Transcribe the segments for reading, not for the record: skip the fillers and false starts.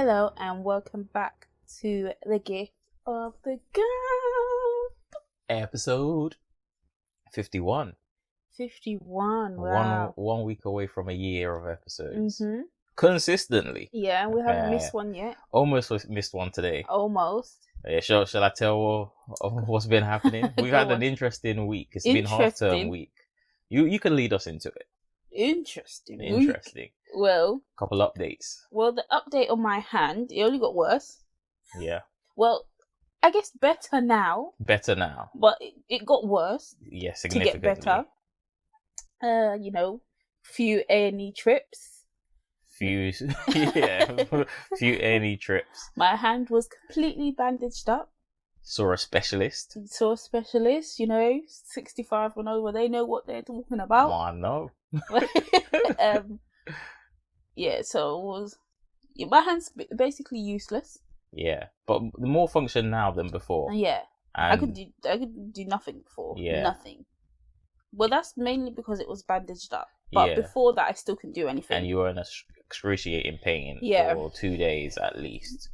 Hello and welcome back to the Gift of the Gab. Episode 51. 51, wow. One week away from a year of episodes. Mm-hmm. Consistently. Yeah, we haven't missed one yet. Almost missed one today. Almost. Yeah, shall I tell what's been happening? We've had an interesting week. It's been half-term week. You can lead us into it. Interesting. Week. Well, couple updates. Well, the update on my hand, it only got worse. Yeah. Well, I guess better now. Better now. But it got worse. Yeah, significantly. To get better. Few A&E trips. Few A&E trips. My hand was completely bandaged up. Saw a specialist. 65 and over. They know what they're talking about. I know. Yeah, so it was. My hand's basically useless. Yeah, but more function now than before. Yeah, and I could do nothing before. Yeah, nothing. Well, that's mainly because it was bandaged up. But before that, I still couldn't do anything. And you were in excruciating pain for 2 days at least.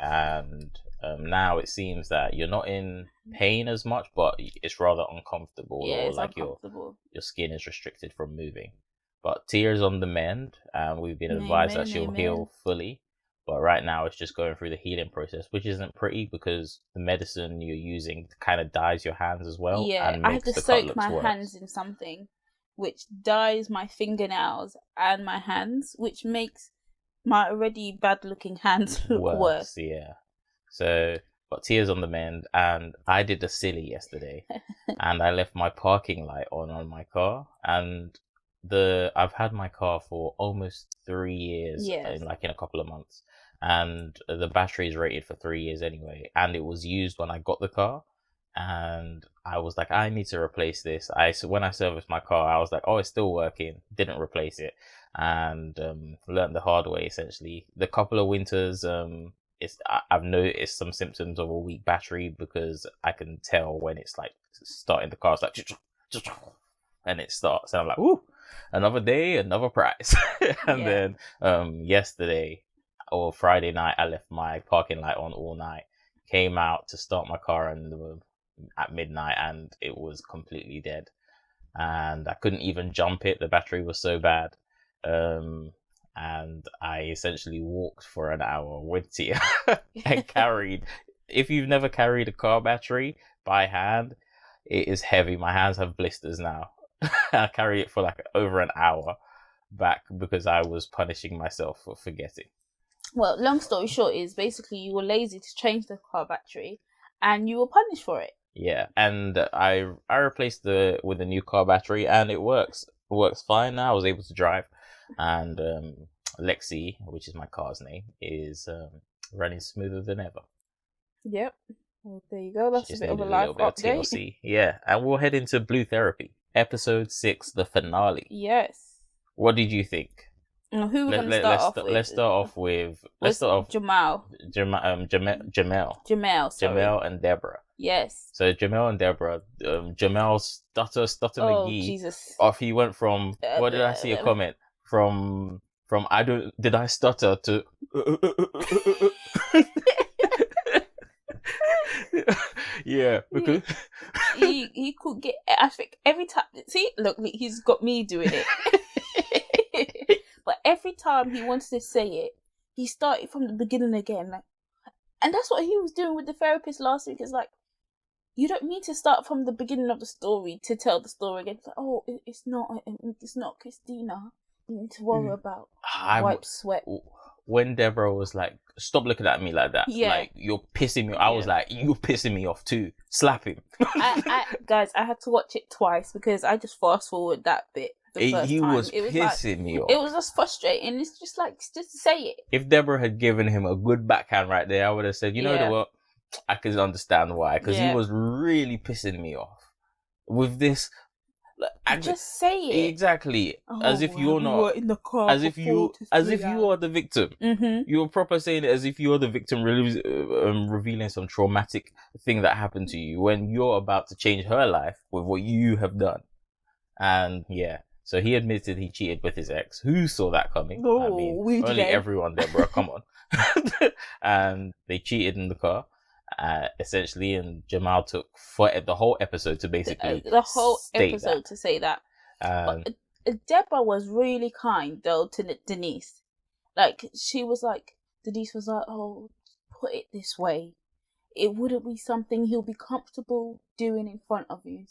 And now it seems that you're not in pain as much, but it's rather uncomfortable. Yeah, it's like uncomfortable. Your skin is restricted from moving. But Tia's on the mend, and we've been advised that she'll heal fully. But right now it's just going through the healing process, which isn't pretty because the medicine you're using kind of dyes your hands as well. Yeah, and I have to soak my hands in something which dyes my fingernails and my hands, which makes my already bad looking hands look worse. Yeah. So, but Tia's on the mend, and I did a silly yesterday, and I left my parking light on my car, and I've had my car for almost 3 years, in a couple of months, and the battery is rated for 3 years anyway, and it was used when I got the car, and I was like, I need to replace this. When I serviced my car, I was like, oh, it's still working, didn't replace it, and learned the hard way essentially. The couple of winters, I've noticed some symptoms of a weak battery because I can tell when it's like starting the car, it's like and it starts, and I'm like, ooh, another day, another prize. And then yesterday or Friday night, I left my parking light on all night, came out to start my car at midnight, and it was completely dead, and I couldn't even jump it. The battery was so bad. And I essentially walked for an hour with Tia and carried. If you've never carried a car battery by hand, it is heavy. My hands have blisters now. I carry it for over an hour back because I was punishing myself for forgetting. Well, long story short is basically you were lazy to change the car battery and you were punished for it. Yeah, and I replaced with a new car battery, and it works. It works fine now. I was able to drive, and Lexi, which is my car's name, is running smoother than ever. Yep. Well, there you go. That's a bit of a life update. TLC. Yeah, and we'll head into Blue Therapy, episode 6, the finale. Yes. What did you think? Who we're going to start off with? Let's start off with Jamal. Jamel, sorry. Jamel and Deborah. Yes. So Jamel and Deborah. Jamel Stutter McGee. Jesus. Off he went from what did I see a comment from did I stutter to yeah, because he could get. I think every time. See, look, he's got me doing it. But every time he wanted to say it, he started from the beginning again. And that's what he was doing with the therapist last week. It's like, you don't need to start from the beginning of the story to tell the story again. It's like, oh, it's not Christina. You need to worry about wipe sweat. When Deborah was like, stop looking at me like that. Yeah. Like, you're pissing me. I was like, you're pissing me off too. Slap him. Guys, I had to watch it twice because I just fast forward that bit. He was pissing me off. It was just frustrating. It's just like, just say it. If Deborah had given him a good backhand right there, I would have said, you know what? I can understand why. Because he was really pissing me off. With this... just say it. Exactly. As if you're not... in the car as if you are the victim. Mm-hmm. You're proper saying it as if you're the victim revealing some traumatic thing that happened to you when you're about to change her life with what you have done. And yeah... So he admitted he cheated with his ex. Who saw that coming? No, only everyone, Deborah. Come on. and they cheated in the car. Essentially, and Jamal took for the whole episode to basically the whole state episode that. to say that. And But Deborah was really kind though to Denise. Like she was like, Denise was like, oh, put it this way, it wouldn't be something he'll be comfortable doing in front of you.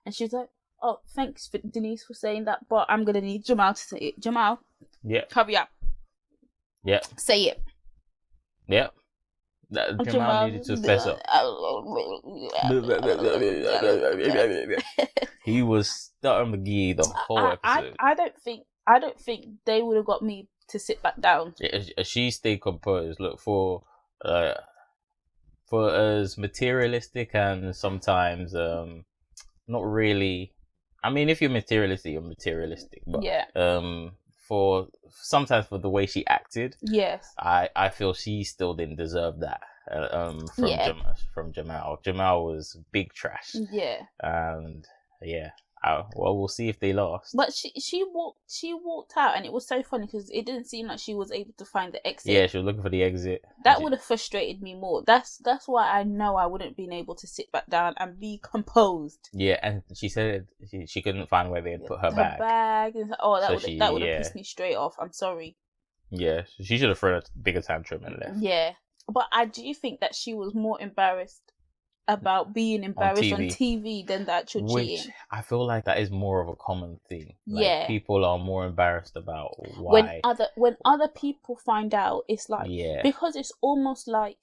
And she was like, oh, thanks for Denise for saying that, but I'm gonna need Jamal to say it. Jamal, yeah, hurry up. Yeah, say it. Yeah. Jamal needed to fess up. He was stuttering McGee the whole episode. I don't think they would have got me to sit back down. She stayed composed. Look, for as materialistic and sometimes not really. I mean, if you're materialistic, you're materialistic. But yeah. For sometimes for the way she acted, yes, I feel she still didn't deserve that. From Jamal. Jamal was big trash. Yeah. And yeah. Well, we'll see if they last. But she walked out, and it was so funny because it didn't seem like she was able to find the exit. Yeah, she was looking for the exit. That would have frustrated me more. That's why I know I wouldn't been able to sit back down and be composed. Yeah, and she said she couldn't find where they had put her bag. Oh, that would have pissed me straight off. I'm sorry. Yeah, she should have thrown a bigger tantrum and left. Yeah, but I do think that she was more embarrassed about being embarrassed on TV than the actual cheating. I feel like that is more of a common thing. Like, people are more embarrassed about why. When other people find out, it's like, because it's almost like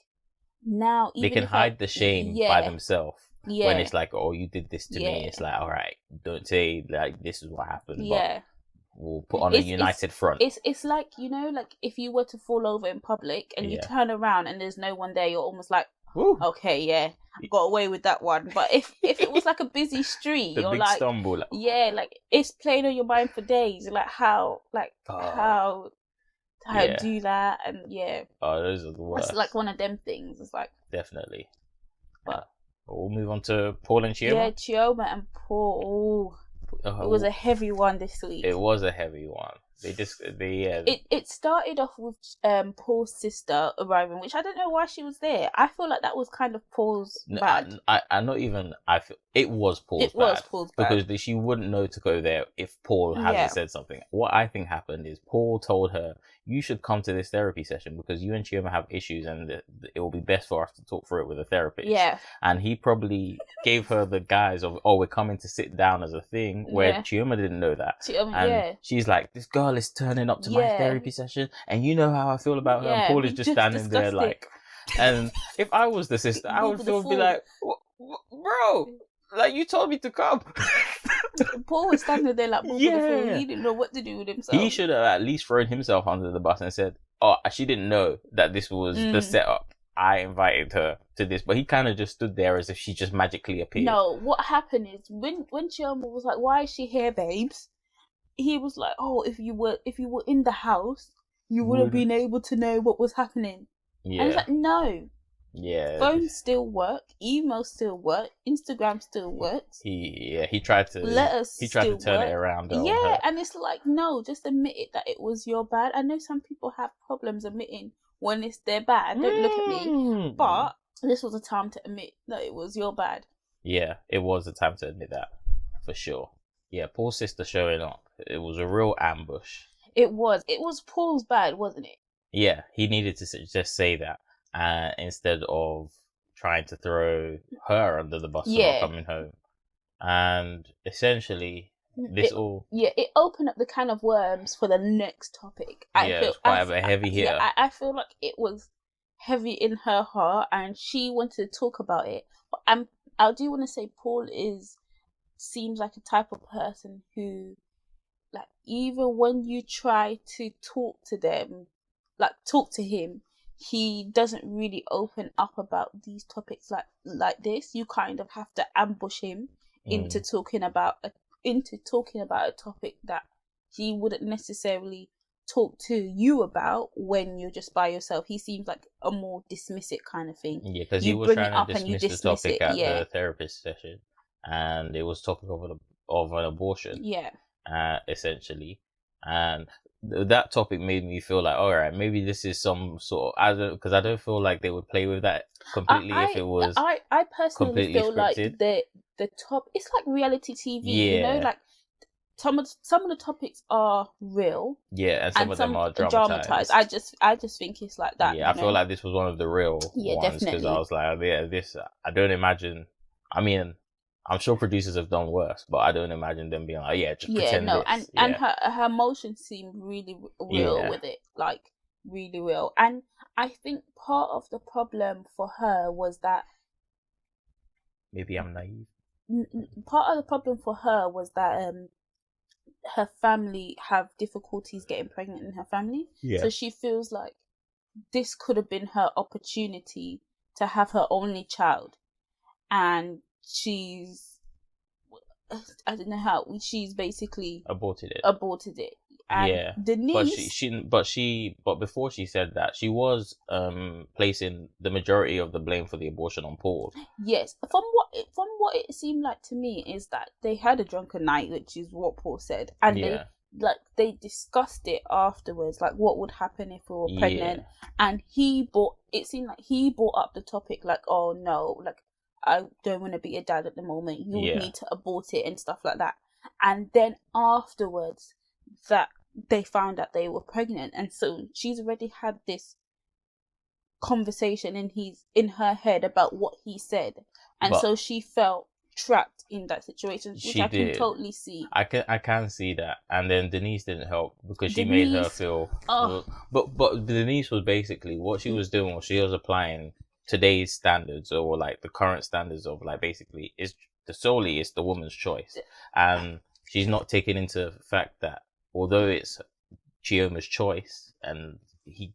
now they can hide the shame by themselves. Yeah. When it's like, oh, you did this to me, it's like, all right, don't say like this is what happened. Yeah. But we'll put on a united front. It's like, like if you were to fall over in public and you turn around and there's no one there, you're almost like, ooh. Okay, yeah, got away with that one. But if it was like a busy street, you're like, stumble. Like it's playing on your mind for days. You're like, how do that? And those are the worst. It's like one of them things. It's like definitely. But we'll move on to Paul and Chioma. Yeah, Chioma and Paul. It was a heavy one this week. It was a heavy one. It started off with Paul's sister arriving, which I don't know why she was there. I feel like that was kind of Paul's bad. I not even. I feel it was Paul's bad. Because she wouldn't know to go there if Paul hadn't said something. What I think happened is Paul told her, "You should come to this therapy session because you and Chioma have issues, and it will be best for us to talk through it with a therapist." Yeah. And he probably gave her the guise of, "Oh, we're coming to sit down as a thing," where Chioma didn't know that. She's like, "This girl is turning up to my therapy session, and you know how I feel about her." And Paul is just standing there like, and if I was the sister, I would still be like, "Bro, like you told me to come." Paul was standing there like, he didn't know what to do with himself. He should have at least thrown himself under the bus and said, "Oh, she didn't know that this was the setup. I invited her to this," but he kind of just stood there as if she just magically appeared. No, what happened is when Chioma was like, "Why is she here, babes?" He was like, "Oh, if you were in the house, you would have been able to know what was happening." Yeah. And it's like, no. Yeah. Phones still work, emails still work, Instagram still works. He tried to turn it around. Yeah, and it's like, no, just admit it that it was your bad. I know some people have problems admitting when it's their bad. Don't look at me. But this was a time to admit that it was your bad. Yeah, it was a time to admit that, for sure. Yeah, Paul's sister showing up. It was a real ambush. It was. It was Paul's bad, wasn't it? Yeah, he needed to just say that instead of trying to throw her under the bus for not coming home. And essentially, it opened up the can of worms for the next topic. It's quite a heavy hitter. Yeah, I feel like it was heavy in her heart, and she wanted to talk about it. But I do want to say Paul seems like a type of person who, like, even when you try to talk to him, he doesn't really open up about these topics like this. You kind of have to ambush him into talking about a topic that he wouldn't necessarily talk to you about when you're just by yourself. He seems like a more dismissive kind of thing. Yeah, because he was trying to dismiss the topic at the therapist session, and it was topic of an abortion. Yeah. Essentially. And that topic made me feel like, all right, maybe this is some sort of, because I don't feel like they would play with that completely if it was I personally completely feel like scripted. the top, it's like reality TV, you know, Yeah. like some of the topics are real, Yeah, and some of them are dramatized. I just think it's like that. Yeah, I feel like this was one of the real Yeah, ones, because definitely. I was like, yeah, this, I don't imagine. I mean, I'm sure producers have done worse, but I don't imagine them being like, yeah, just pretend this. And her emotions seem really real with it, like really real. And I think part of the problem for her was that maybe I'm naive. Part of the problem for her was that her family have difficulties getting pregnant in her family. Yeah. So she feels like this could have been her opportunity to have her only child, and I don't know how, she's basically aborted it. And yeah, Denise, but before she said that, she was placing the majority of the blame for the abortion on Paul. Yes, from what it seemed like to me is that they had a drunken night, which is what Paul said, and they discussed it afterwards, like what would happen if we were pregnant, and it seemed like he brought up the topic like, oh no, like I don't want to be a dad at the moment, you would need to abort it and stuff like that. And then afterwards that they found out they were pregnant, and so she's already had this conversation in her head about what he said, and so she felt trapped in that situation, which I can totally see. I can see that. And then Denise didn't help, because she made her feel but Denise was basically, what she was doing was she was applying today's standards, or like the current standards of, like, basically it's the woman's choice, and she's not taking into the fact that although it's Chioma's choice and he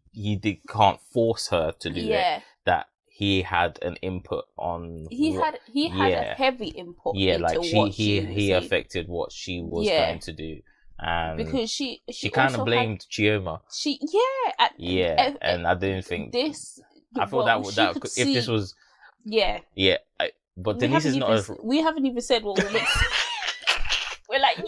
can't force her to do it, that he had an input on he had a heavy input he affected what she was trying to do, because she kind of blamed Chioma. And I didn't think this. I thought that if this was but Denise is not. We haven't even said what we look. We're like,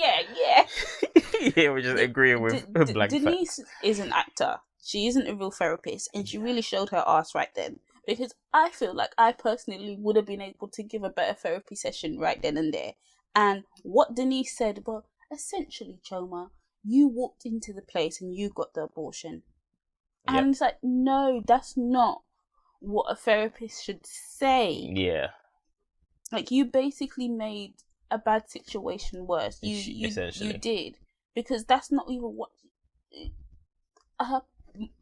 we're just agreeing with Black Denise is an actor. She isn't a real therapist, and she really showed her ass right then. Because I feel like I personally would have been able to give a better therapy session right then and there. And what Denise said, but essentially, Choma, you walked into the place and you got the abortion. And it's like, no, that's not what a therapist should say. Yeah. Like, you basically made a bad situation worse. You did. Because that's not even what...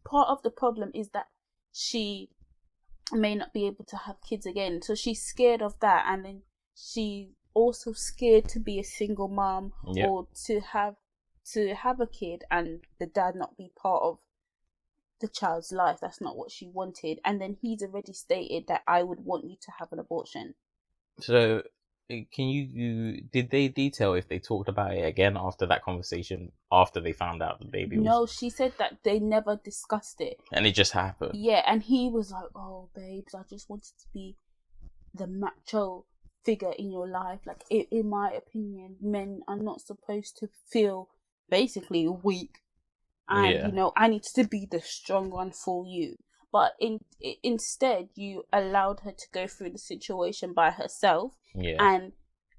part of the problem is that she may not be able to have kids again, so she's scared of that, and then she's also scared to be a single mom, or to have a kid and the dad not be part of the child's life. That's not what she wanted, and then he's already stated that I would want you to have an abortion. So did they detail if they talked about it again after that conversation, after they found out the baby was... No, she said that they never discussed it. And it just happened. Yeah, and he was like, oh, babes, I just wanted to be the macho figure in your life. Like, in my opinion, men are not supposed to feel basically weak. And, I need to be the strong one for you. But instead, you allowed her to go through the situation by herself. Yeah. And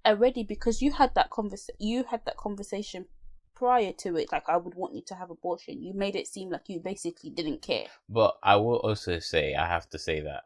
already, because you had that conversation prior to it, like, I would want you to have abortion, you made it seem like you basically didn't care. But I will also say, I have to say that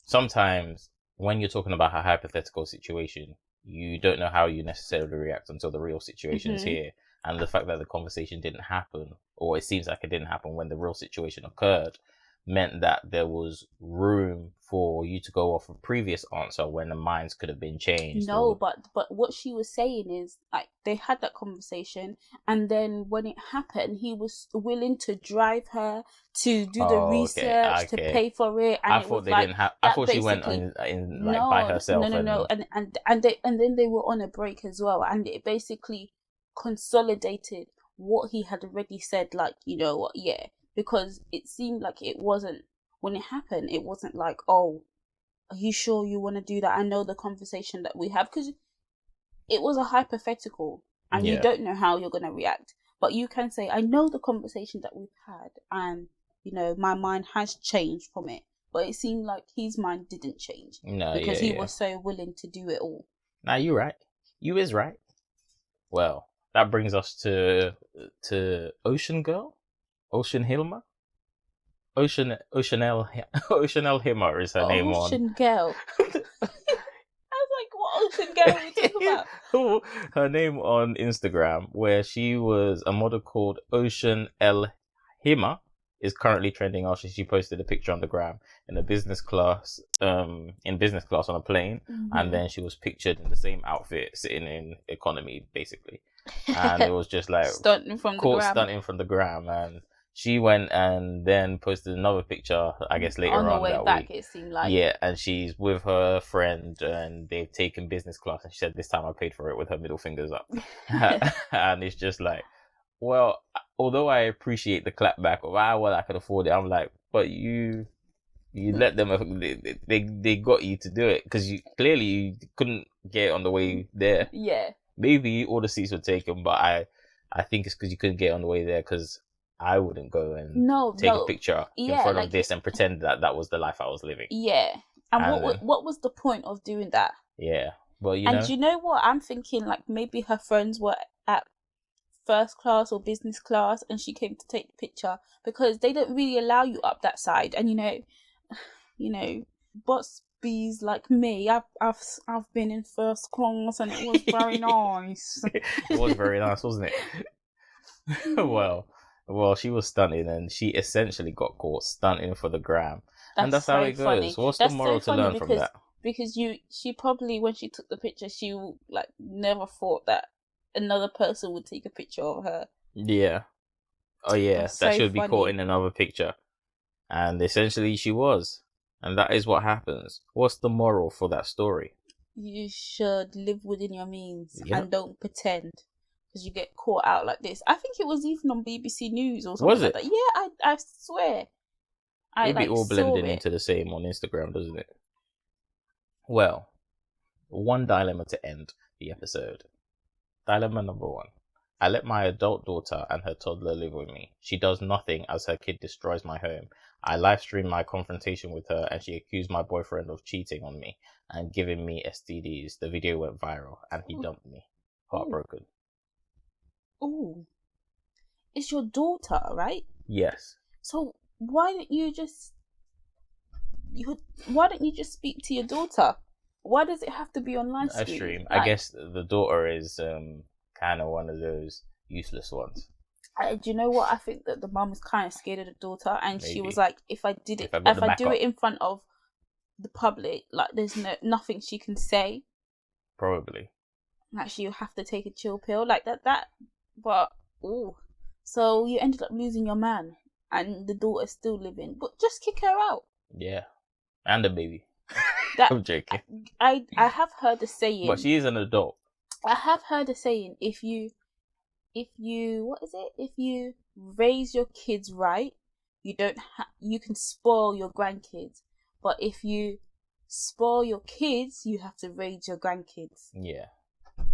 sometimes when you're talking about a hypothetical situation, you don't know how you necessarily react until the real situation is here. And the fact that the conversation didn't happen, or it seems like it didn't happen when the real situation occurred, meant that there was room for you to go off a previous answer when the minds could have been changed. No, but what she was saying is, like, they had that conversation, and then when it happened, he was willing to drive her to do the research, to pay for it. And I thought I thought she went in by herself. No. And then they were on a break as well, and it basically consolidated what he had already said. Like, you know what? Yeah. Because it seemed like it wasn't, when it happened, it wasn't like, oh, are you sure you want to do that? I know the conversation that we have, because it was a hypothetical, and you don't know how you're going to react. But you can say, I know the conversation that we've had, and my mind has changed from it. But it seemed like his mind didn't change. No, because he was so willing to do it all. Nah, you right. You is right. Well, that brings us to Ocean Girl, Ocean Hilma, Oceanelle Himmer is her name on. Ocean Girl. I was like, what Ocean Girl are we talking about? Her name on Instagram, where she was a model called Ocean L Himmer, is currently trending after she posted a picture on the gram in business class on a plane, and then she was pictured in the same outfit sitting in economy, basically, and it was just like stunting from the gram, and she went and then posted another picture, I guess later on the way that back, week. it seemed like. Yeah, and she's with her friend, and they've taken business class, and she said, "This time I paid for it," with her middle fingers up, and it's just like, well, although I appreciate the clapback of well, I could afford it, I'm like, but you let them, they got you to do it because you couldn't get on the way there. Yeah, maybe all the seats were taken, but I think it's because you couldn't get on the way there, because I wouldn't go and take a picture in front of this and pretend that was the life I was living. Yeah, and what was the point of doing that? Yeah, well, you know what I'm thinking, like maybe her friends were at first class or business class and she came to take the picture, because they don't really allow you up that side, and boss bees like me, I've been in first class and it was very nice. It was very nice, wasn't it? Well, she was stunting, and she essentially got caught stunting for the gram. And that's how it goes. Funny. What's the moral to learn from that? Because she probably, when she took the picture, she like never thought that another person would take a picture of her. Yeah. Oh yeah, that she would be caught in another picture. And essentially she was. And that is what happens. What's the moral for that story? You should live within your means and don't pretend, because you get caught out like this. I think it was even on BBC News or something like that. Yeah, I swear. It'd be all blending into the same on Instagram, doesn't it? Well, one dilemma to end the episode. Dilemma number 1. I let my adult daughter and her toddler live with me. She does nothing as her kid destroys my home. I live streamed my confrontation with her, and she accused my boyfriend of cheating on me and giving me STDs. The video went viral and he dumped me. Heartbroken. Oh, it's your daughter, right? Yes. So why don't you just speak to your daughter? Why does it have to be on live stream? I guess the daughter is kind of one of those useless ones. Do you know what? I think that the mum was kind of scared of the daughter, and she was like, if I do it in front of the public, like there's nothing she can say. Probably. Actually, you have to take a chill pill like that. But so you ended up losing your man, and the daughter's still living. But just kick her out. Yeah, and the baby. I'm joking. I have heard the saying. But she is an adult. I have heard the saying: if you raise your kids right, you can spoil your grandkids. But if you spoil your kids, you have to raise your grandkids. Yeah.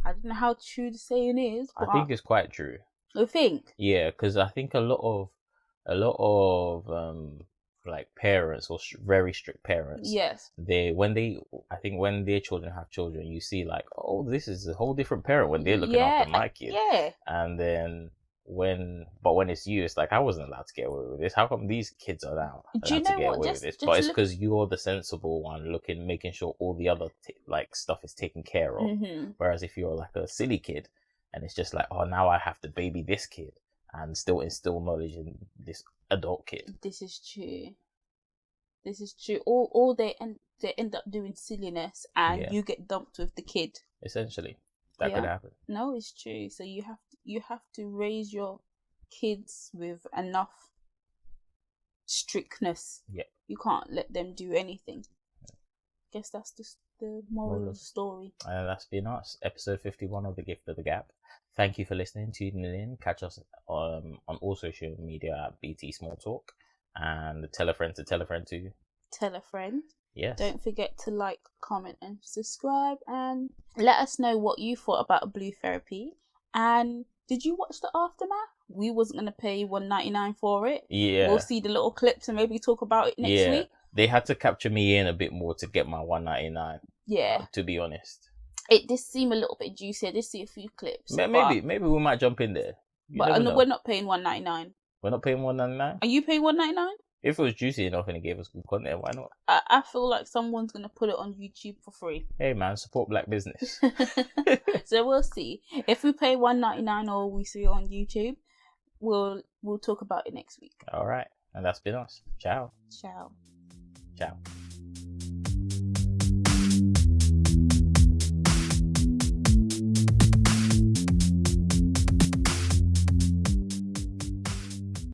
I don't know how true the saying is. But I think it's quite true. You think? Yeah, because I think a lot of like parents or very strict parents. Yes. When their children have children, you see like, oh, this is a whole different parent when they're looking after my kid. Yeah. And then when it's you, it's like, I wasn't allowed to get away with this. How come these kids are now allowed to get away with this? But it's because you're the sensible one, making sure all the other stuff is taken care of. Mm-hmm. Whereas if you're like a silly kid, and it's just like, oh, now I have to baby this kid and still instill knowledge in this adult kid. This is true. All they end up doing silliness, and you get dumped with the kid. Essentially, that could happen. No, it's true. So you have to raise your kids with enough strictness. Yeah. You can't let them do anything. Guess that's the moral of the story. That's been us. Episode 51 of The Gift of the Gap. Thank you for listening, tuning in. Catch us on all social media at BT Smalltalk. And tell a friend to tell a friend to tell a friend. Yes. Don't forget to like, comment, and subscribe. And let us know what you thought about blue therapy. And did you watch the aftermath? we wasn't gonna pay $1.99 for it. Yeah. We'll see the little clips and maybe talk about it next week. They had to capture me in a bit more to get my $1.99. Yeah. To be honest. It did seem a little bit juicy. I did see a few clips. Maybe we might jump in there. But we're not paying $1.99. We're not paying $1.99? Are you paying $1.99? If it was juicy enough and it gave us good content, why not? I feel like someone's going to put it on YouTube for free. Hey man, support black business. So we'll see. If we pay $1.99 or we see it on YouTube, we'll talk about it next week. Alright. And that's been us. Ciao. Ciao. Ciao.